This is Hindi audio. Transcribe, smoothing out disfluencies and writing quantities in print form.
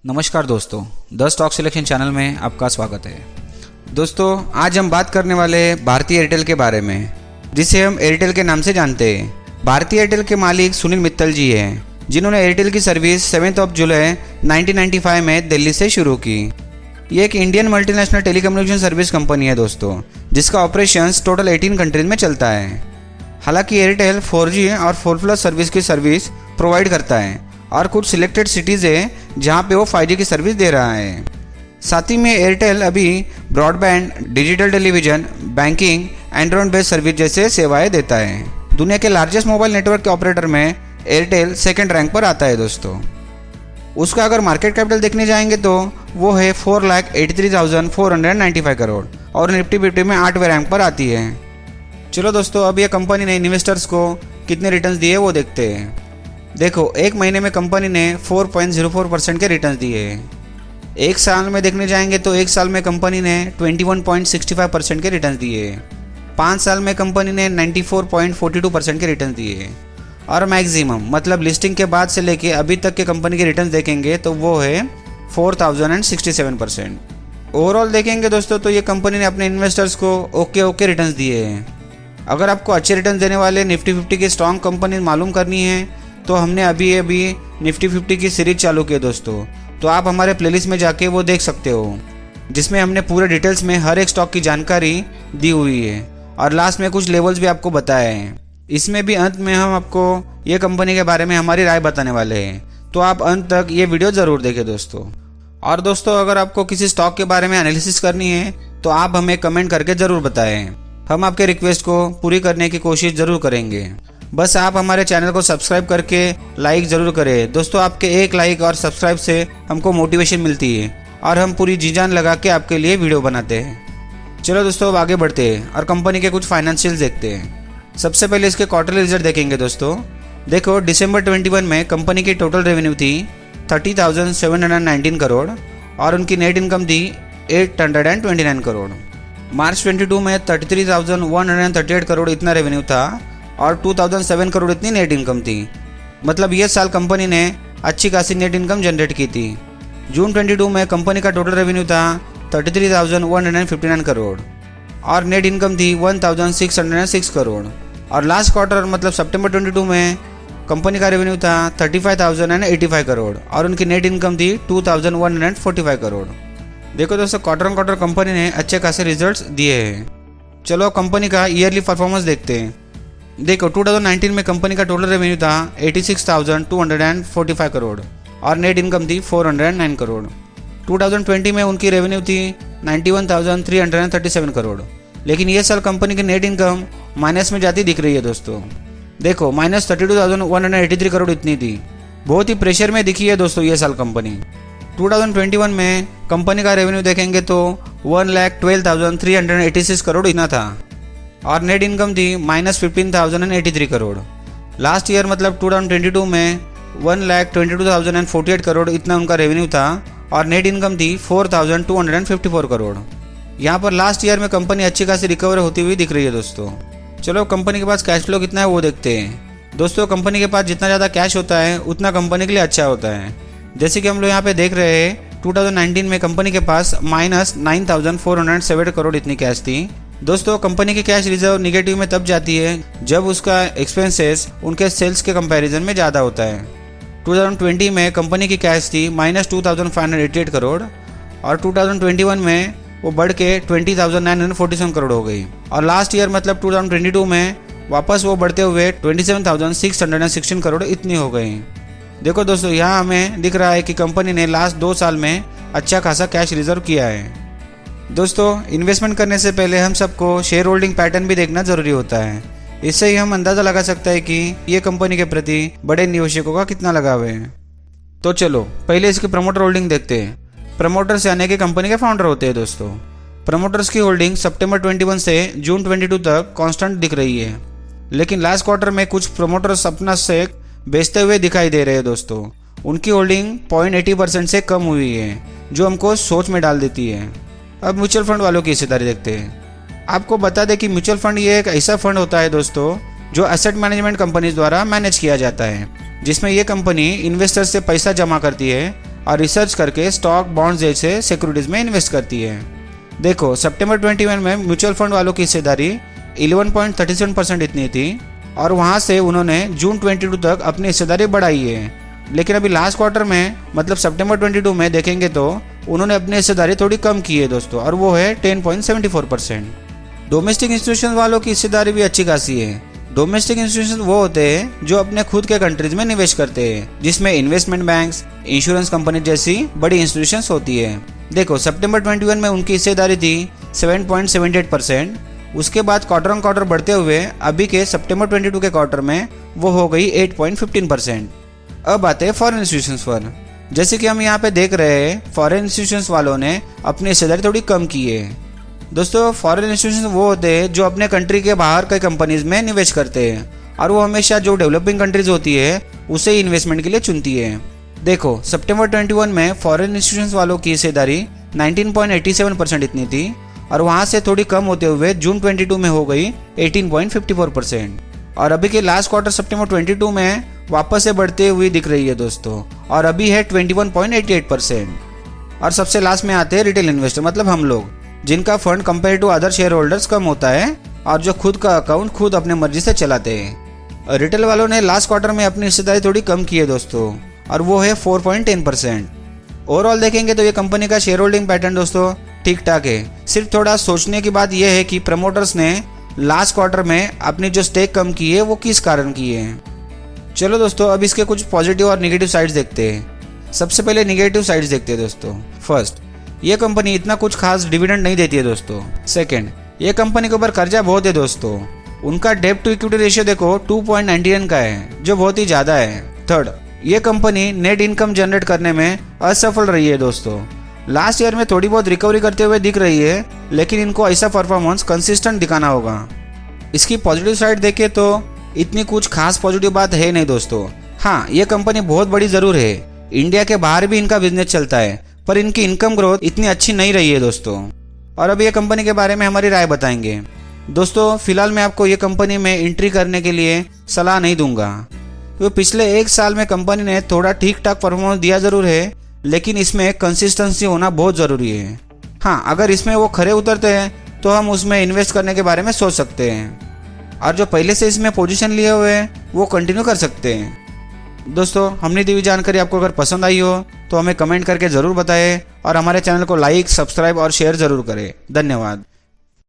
नमस्कार दोस्तों, द स्टॉक सिलेक्शन चैनल में आपका स्वागत है। दोस्तों, आज हम बात करने वाले भारतीय एयरटेल के बारे में, जिसे हम एयरटेल के नाम से जानते हैं। भारतीय एयरटेल के मालिक सुनील मित्तल जी हैं, जिन्होंने एयरटेल की सर्विस 7 जुलाई 1995 में दिल्ली से शुरू की। ये एक Indian multinational telecommunication service company है दोस्तों, जिसका ऑपरेशंस टोटल 18 कंट्रीज में चलता है। हालांकि एयरटेल 4G और 4+ सर्विस की सर्विस प्रोवाइड करता है और कुछ सिलेक्टेड सिटीज़ है जहां पे वो 5G की सर्विस दे रहा है। साथ ही में एयरटेल अभी broadband, digital television, banking, Android based service जैसे सेवाएं देता है। दुनिया के लार्जेस्ट मोबाइल नेटवर्क के ऑपरेटर में एयरटेल सेकंड रैंक पर आता है दोस्तों। उसका अगर मार्केट कैपिटल देखने जाएंगे तो वो है 4,83,495 करोड़ और निफ्टी 50 में 8वें रैंक पर आती है। चलो दोस्तों, अब ये कंपनी ने इन्वेस्टर्स को कितने रिटर्न्स दिए वो देखते हैं। देखो, एक महीने में कंपनी ने 4.04% के रिटर्न्स दिए हैं। एक साल में देखने जाएंगे तो एक साल में कंपनी ने 21.65% के रिटर्न्स दिए हैं। 5 साल में कंपनी ने 94.42% के रिटर्न दिए। और मैक्सिमम मतलब लिस्टिंग के बाद से लेके अभी तक के कंपनी के रिटर्न देखेंगे तो वो है 4067%। ओवरऑल देखेंगे दोस्तों तो ये कंपनी ने अपने इन्वेस्टर्स को ओके रिटर्न्स दिए हैं। अगर आपको अच्छे रिटर्न देने वाले निफ्टी 50 की स्ट्रॉन्ग कंपनी मालूम करनी है तो हमने अभी निफ्टी 50 की सीरीज चालू की है दोस्तों, तो आप हमारे प्लेलिस्ट में जाके वो देख सकते हो, जिसमें हमने पूरे डिटेल्स में हर एक स्टॉक की जानकारी दी हुई है और लास्ट में कुछ लेवल्स भी आपको बताए हैं। इसमें भी अंत में हम आपको ये कंपनी के बारे में हमारी राय बताने वाले हैं, तो आप अंत तक ये वीडियो ज़रूर देखें दोस्तों। और दोस्तों, अगर आपको किसी स्टॉक के बारे में एनालिसिस करनी है तो आप हमें कमेंट करके ज़रूर बताएं। हम आपके रिक्वेस्ट को पूरी करने की कोशिश ज़रूर करेंगे। बस आप हमारे चैनल को सब्सक्राइब करके लाइक ज़रूर करें दोस्तों। आपके एक लाइक और सब्सक्राइब से हमको मोटिवेशन मिलती है और हम पूरी जी जान लगा के आपके लिए वीडियो बनाते हैं। चलो दोस्तों, अब आगे बढ़ते हैं और कंपनी के कुछ फाइनेंशियल्स देखते हैं। सबसे पहले इसके क्वार्टरली रिजल्ट देखेंगे दोस्तों। देखो, दिसंबर 21 में कंपनी की टोटल रेवेन्यू थी 30,719 करोड़ और उनकी नेट इनकम थी 829 करोड़। मार्च 22 में 33,138 करोड़ इतना रेवेन्यू था और 2007 करोड़ इतनी नेट इनकम थी। मतलब ये साल कंपनी ने अच्छी खासी नेट इनकम जनरेट की थी। जून 22 में कंपनी का टोटल रेवेन्यू था 33,159 करोड़ और नेट इनकम थी 1,606 करोड़। और लास्ट क्वार्टर मतलब सितंबर 22 में कंपनी का रेवेन्यू था 35,085 करोड़ और उनकी नेट इनकम थी 2,145 करोड़। देखो दोस्तों, क्वार्टर ऑन क्वार्टर कंपनी ने अच्छे खासे रिजल्ट्स दिए हैं। चलो कंपनी का ईयरली परफॉर्मेंस देखते हैं। देखो, 2019 में कंपनी का टोटल रेवेन्यू था 86,245 करोड़ और नेट इनकम थी 409 करोड़। 2020 में उनकी रेवेन्यू थी 91,337 करोड़, लेकिन ये साल कंपनी की नेट इनकम माइनस में जाती दिख रही है दोस्तों। देखो, -32,183 करोड़ इतनी थी। बहुत ही प्रेशर में दिखी है दोस्तों ये साल कंपनी। 2021 में कंपनी का रेवेन्यू देखेंगे तो 1,12,386 करोड़ इतना था और नेट इनकम थी -15,083 करोड़। लास्ट ईयर मतलब 2022 में 1,22,048 करोड़ इतना उनका रेवेन्यू था और नेट इनकम थी 4,254 करोड़। यहाँ पर लास्ट ईयर में कंपनी अच्छी खासी रिकवर होती हुई दिख रही है दोस्तों। चलो कंपनी के पास कैश फ्लो कितना है वो देखते हैं। दोस्तों, कंपनी के पास जितना ज़्यादा कैश होता है उतना कंपनी के लिए अच्छा होता है। जैसे कि हम लोग यहाँ पे देख रहे हैं, 2019 में कंपनी के पास -9,407 करोड़ इतनी कैश थी। दोस्तों, कंपनी की कैश रिजर्व निगेटिव में तब जाती है जब उसका एक्सपेंसेस उनके सेल्स के कंपैरिजन में ज़्यादा होता है। 2020 में कंपनी की कैश थी -2,588 करोड़ और 2021 में वो बढ़ के 20,947 करोड़ हो गई और लास्ट ईयर मतलब 2022 में वापस वो बढ़ते हुए 27,616 करोड़ इतनी हो गई। देखो दोस्तों, यहाँ हमें दिख रहा है कि कंपनी ने लास्ट 2 साल में अच्छा खासा कैश रिजर्व किया है। दोस्तों, इन्वेस्टमेंट करने से पहले हम सबको शेयर होल्डिंग पैटर्न भी देखना ज़रूरी होता है। इससे ही हम अंदाज़ा लगा सकते हैं कि ये कंपनी के प्रति बड़े निवेशकों का कितना लगाव है। तो चलो पहले इसकी प्रमोटर होल्डिंग देखते हैं। प्रमोटर्स यानी कि कंपनी के फाउंडर होते हैं दोस्तों। प्रमोटर्स की होल्डिंग सितंबर 21 से जून 22 तक कांस्टेंट दिख रही है, लेकिन लास्ट क्वार्टर में कुछ प्रमोटर्स अपना स्टेक बेचते हुए दिखाई दे रहे हैं दोस्तों। उनकी होल्डिंग 0.80% से कम हुई है, जो हमको सोच में डाल देती है। अब म्यूचुअल फंड वालों की हिस्सेदारी देखते हैं। आपको बता दें कि म्यूचुअल फंड ये एक ऐसा फंड होता है दोस्तों जो एसेट मैनेजमेंट कंपनीज द्वारा मैनेज किया जाता है, जिसमें ये कंपनी इन्वेस्टर्स से पैसा जमा करती है और रिसर्च करके स्टॉक बॉन्ड्स जैसे सिक्योरिटीज में इन्वेस्ट करती है। देखो सितंबर 21 में म्यूचुअल फंड वालों की हिस्सेदारी 11.37% इतनी थी और वहां से उन्होंने जून 22 तक अपनी हिस्सेदारी बढ़ाई है। लेकिन अभी लास्ट क्वार्टर में मतलब सितंबर 22 में देखेंगे तो उन्होंने अपनी हिस्सेदारी थोड़ी कम की है दोस्तों, और वो है 10.74%। डोमेस्टिक इंस्टीट्यूशन वालों की हिस्सेदारी भी अच्छी खासी है। डोमेस्टिक इंस्टीट्यूशन वो होते हैं जो अपने खुद के कंट्रीज में निवेश करते हैं, जिसमें इन्वेस्टमेंट बैंक्स, इंश्योरेंस कंपनी जैसी बड़ी इंस्टीट्यूशंस होती है। देखो सितंबर 21 में उनकी हिस्सेदारी थी 7.78%। उसके बाद क्वार्टर ऑन क्वार्टर बढ़ते हुए अभी के सितंबर 22 के क्वार्टर में वो हो गई 8.15%। अब आते हैं फॉरेन इंस्टीट्यूशंस पर। जैसे कि हम यहाँ पे देख रहे हैं फॉरेन इंस्टीट्यूशंस वालों ने अपनी हिस्सेदारी थोड़ी कम की है। दोस्तों फॉरेन इंस्टीट्यूशंस वो होते हैं जो अपने कंट्री के बाहर कई कंपनीज में निवेश करते हैं और वो हमेशा जो डेवलपिंग कंट्रीज होती है उसे ही इन्वेस्टमेंट के लिए चुनती है। देखो सितंबर 21 में फॉरेन इंस्टीट्यूशंस वालों की हिस्सेदारी 19.87% इतनी थी और वहां से थोड़ी कम होते हुए जून 22 में हो गई 18.54%। और अभी के लास्ट क्वार्टर सितंबर 22 में वापस से बढ़ते हुए दिख रही है दोस्तों, और अभी है 21.88%। और सबसे लास्ट में आते हैं रिटेल इन्वेस्टर, मतलब हम लोग, जिनका fund compare to other share holders कम होता है और जो खुद का अकाउंट खुद अपने मर्जी से चलाते हैं। रिटेल वालों ने लास्ट क्वार्टर में अपनी हिस्सेदारी थोड़ी कम की है दोस्तों, और वो है 4.10%। ओवरऑल देखेंगे तो ये कंपनी का शेयर होल्डिंग पैटर्न दोस्तों ठीक ठाक है। सिर्फ थोड़ा सोचने की बात यह है कि प्रमोटर्स ने लास्ट क्वार्टर में अपनी जो स्टेक कम की है वो किस कारण की है। चलो दोस्तों अब इसके कुछ पॉजिटिव और निगेटिव साइड्स देखते हैं। सबसे पहले निगेटिव साइड्स देखते हैं दोस्तों। फर्स्ट, ये कंपनी इतना कुछ खास डिविडेंड नहीं देती है दोस्तों। सेकंड, ये कंपनी के ऊपर कर्जा बहुत है दोस्तों। उनका डेब्ट टू इक्विटी रेशियो देखो 2.99 का है, जो बहुत ही ज्यादा है। थर्ड, ये कंपनी नेट इनकम जनरेट करने में असफल रही है दोस्तों। लास्ट ईयर में थोड़ी बहुत रिकवरी करते हुए दिख रही है, लेकिन इनको ऐसा परफॉर्मेंस कंसिस्टेंट दिखाना होगा। इसकी पॉजिटिव साइड देखें तो इतनी कुछ खास पॉजिटिव बात है नहीं दोस्तों। हाँ, ये कंपनी बहुत बड़ी जरूर है, इंडिया के बाहर भी इनका बिजनेस चलता है, पर इनकी इनकम ग्रोथ इतनी अच्छी नहीं रही है दोस्तों। और अब ये कंपनी के बारे में हमारी राय बताएंगे। दोस्तों फिलहाल मैं आपको ये कंपनी में एंट्री करने के लिए सलाह नहीं दूंगा, तो पिछले 1 साल में कंपनी ने थोड़ा ठीक ठाक परफॉर्मेंस दिया जरूर है, लेकिन इसमें कंसिस्टेंसी होना बहुत जरूरी है। हाँ, अगर इसमें वो खरे उतरते हैं तो हम उसमें इन्वेस्ट करने के बारे में सोच सकते हैं, और जो पहले से इसमें पोजीशन लिए हुए हैं वो कंटिन्यू कर सकते हैं। दोस्तों हमने दी हुई जानकारी आपको अगर पसंद आई हो तो हमें कमेंट करके ज़रूर बताएं और हमारे चैनल को लाइक, सब्सक्राइब और शेयर ज़रूर करें। धन्यवाद।